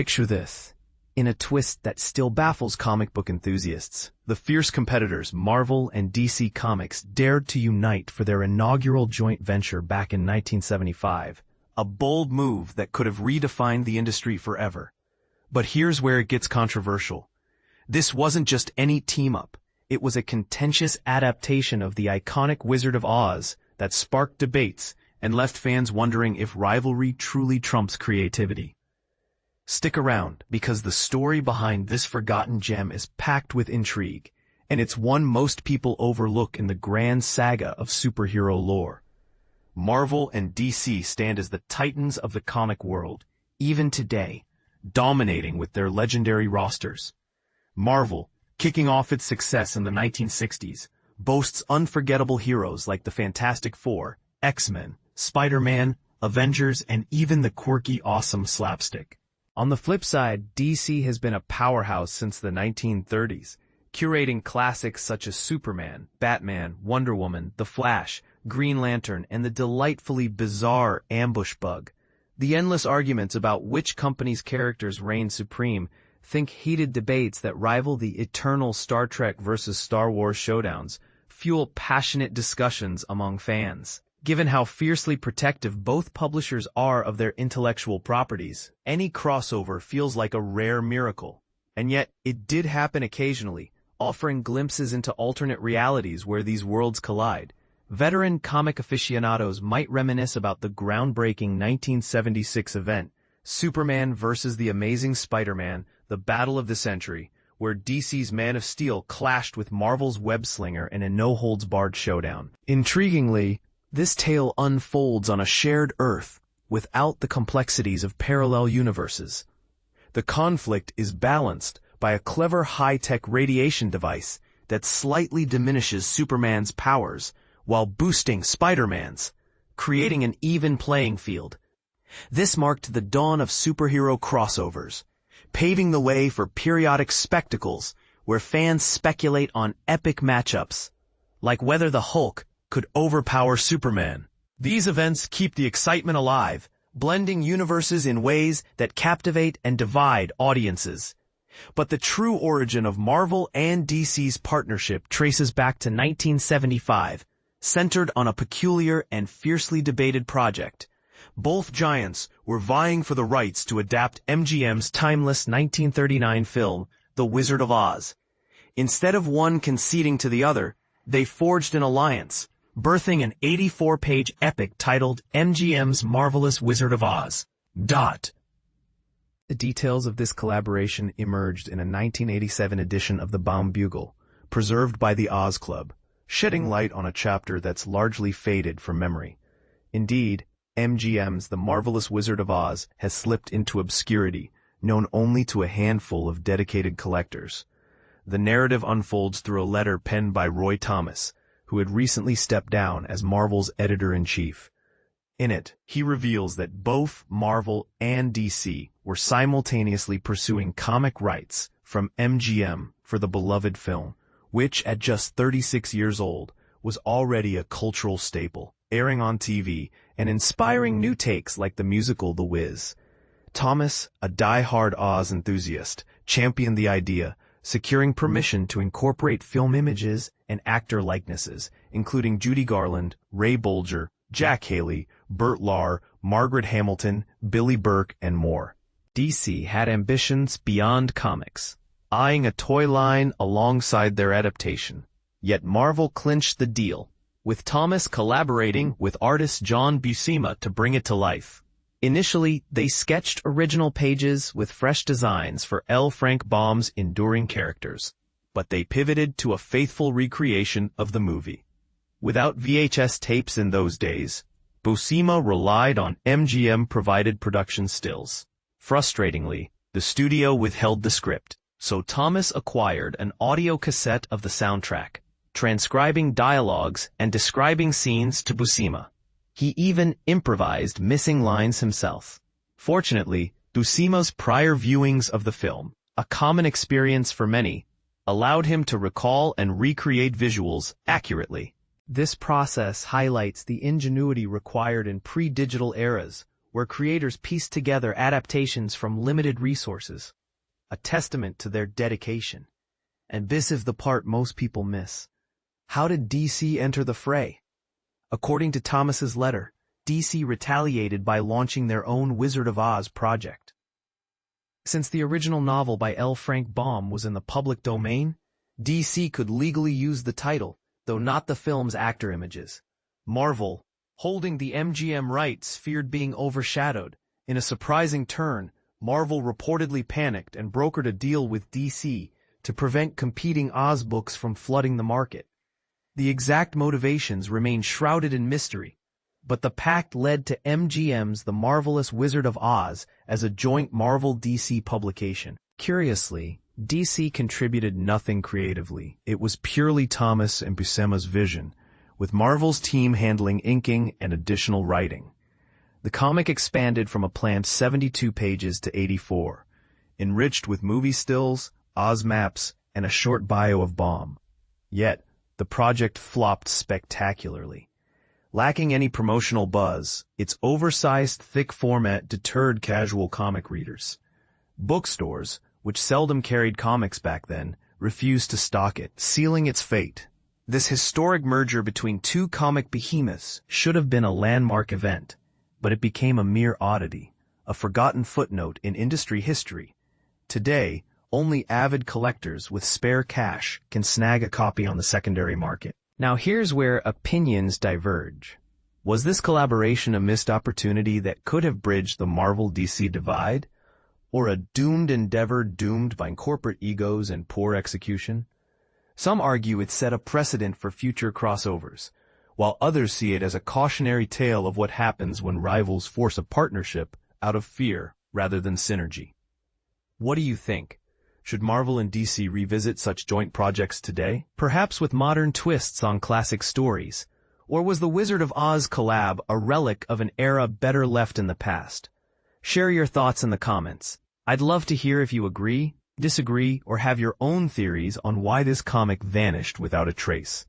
Picture this. In a twist that still baffles comic book enthusiasts, the fierce competitors Marvel and DC Comics dared to unite for their inaugural joint venture back in 1975, a bold move that could have redefined the industry forever. But here's where it gets controversial. This wasn't just any team-up. It was a contentious adaptation of the iconic Wizard of Oz that sparked debates and left fans wondering if rivalry truly trumps creativity. Stick around, because the story behind this forgotten gem is packed with intrigue, and it's one most people overlook in the grand saga of superhero lore. Marvel and DC stand as the titans of the comic world, even today, dominating with their legendary rosters. Marvel, kicking off its success in the 1960s, boasts unforgettable heroes like the Fantastic Four, X-Men, Spider-Man, Avengers, and even the quirky, awesome Slapstick. On the flip side, DC has been a powerhouse since the 1930s, curating classics such as Superman, Batman, Wonder Woman, The Flash, Green Lantern, and the delightfully bizarre Ambush Bug. The endless arguments about which company's characters reign supreme, think heated debates that rival the eternal Star Trek versus Star Wars showdowns, fuel passionate discussions among fans. Given how fiercely protective both publishers are of their intellectual properties, any crossover feels like a rare miracle. And yet, it did happen occasionally, offering glimpses into alternate realities where these worlds collide. Veteran comic aficionados might reminisce about the groundbreaking 1976 event, Superman vs. the Amazing Spider-Man, the Battle of the Century, where DC's Man of Steel clashed with Marvel's Web-Slinger in a no-holds-barred showdown. Intriguingly, this tale unfolds on a shared Earth, without the complexities of parallel universes. The conflict is balanced by a clever high-tech radiation device that slightly diminishes Superman's powers while boosting Spider-Man's, creating an even playing field. This marked the dawn of superhero crossovers, paving the way for periodic spectacles where fans speculate on epic matchups, like whether the Hulk could overpower Superman. These events keep the excitement alive, blending universes in ways that captivate and divide audiences. But the true origin of Marvel and DC's partnership traces back to 1975, centered on a peculiar and fiercely debated project. Both giants were vying for the rights to adapt MGM's timeless 1939 film, The Wizard of Oz. Instead of one conceding to the other, they forged an alliance, birthing an 84-page epic titled MGM's Marvelous Wizard of Oz. The details of this collaboration emerged in a 1987 edition of the Baum Bugle, preserved by the Oz Club, shedding light on a chapter that's largely faded from memory. Indeed, MGM's The Marvelous Wizard of Oz has slipped into obscurity, known only to a handful of dedicated collectors. The narrative unfolds through a letter penned by Roy Thomas, who had recently stepped down as Marvel's editor-in-chief. In it, he reveals that both Marvel and DC were simultaneously pursuing comic rights from MGM for the beloved film, which, at just 36 years old, was already a cultural staple, airing on TV and inspiring new takes like the musical The Wiz. Thomas, a die-hard Oz enthusiast, championed the idea, securing permission to incorporate film images and actor likenesses, including Judy Garland, Ray Bolger, Jack Haley, Burt Lahr, Margaret Hamilton, Billy Burke, and more. DC had ambitions beyond comics, eyeing a toy line alongside their adaptation. Yet Marvel clinched the deal, with Thomas collaborating with artist John Buscema to bring it to life. Initially, they sketched original pages with fresh designs for L. Frank Baum's enduring characters, but they pivoted to a faithful recreation of the movie. Without VHS tapes in those days, Buscema relied on MGM-provided production stills. Frustratingly, the studio withheld the script, so Thomas acquired an audio cassette of the soundtrack, transcribing dialogues and describing scenes to Buscema. He even improvised missing lines himself. Fortunately, Buscema's prior viewings of the film, a common experience for many, allowed him to recall and recreate visuals accurately. This process highlights the ingenuity required in pre-digital eras, where creators pieced together adaptations from limited resources, a testament to their dedication. And this is the part most people miss. How did DC enter the fray? According to Thomas's letter, DC retaliated by launching their own Wizard of Oz project. Since the original novel by L. Frank Baum was in the public domain, DC could legally use the title, though not the film's actor images. Marvel, holding the MGM rights, feared being overshadowed. In a surprising turn, Marvel reportedly panicked and brokered a deal with DC to prevent competing Oz books from flooding the market. The exact motivations remain shrouded in mystery, but the pact led to MGM's The Marvelous Wizard of Oz as a joint Marvel-DC publication. Curiously, DC contributed nothing creatively. It was purely Thomas and Buscema's vision, with Marvel's team handling inking and additional writing. The comic expanded from a planned 72 pages to 84, enriched with movie stills, Oz maps, and a short bio of Baum. Yet, the project flopped spectacularly. Lacking any promotional buzz, its oversized, thick format deterred casual comic readers. Bookstores, which seldom carried comics back then, refused to stock it, sealing its fate. This historic merger between two comic behemoths should have been a landmark event, but it became a mere oddity, a forgotten footnote in industry history. Today, only avid collectors with spare cash can snag a copy on the secondary market. Now here's where opinions diverge. Was this collaboration a missed opportunity that could have bridged the Marvel-DC divide? Or a doomed endeavor doomed by corporate egos and poor execution? Some argue it set a precedent for future crossovers, while others see it as a cautionary tale of what happens when rivals force a partnership out of fear rather than synergy. What do you think? Should Marvel and DC revisit such joint projects today? Perhaps with modern twists on classic stories? Or was the Wizard of Oz collab a relic of an era better left in the past? Share your thoughts in the comments. I'd love to hear if you agree, disagree, or have your own theories on why this comic vanished without a trace.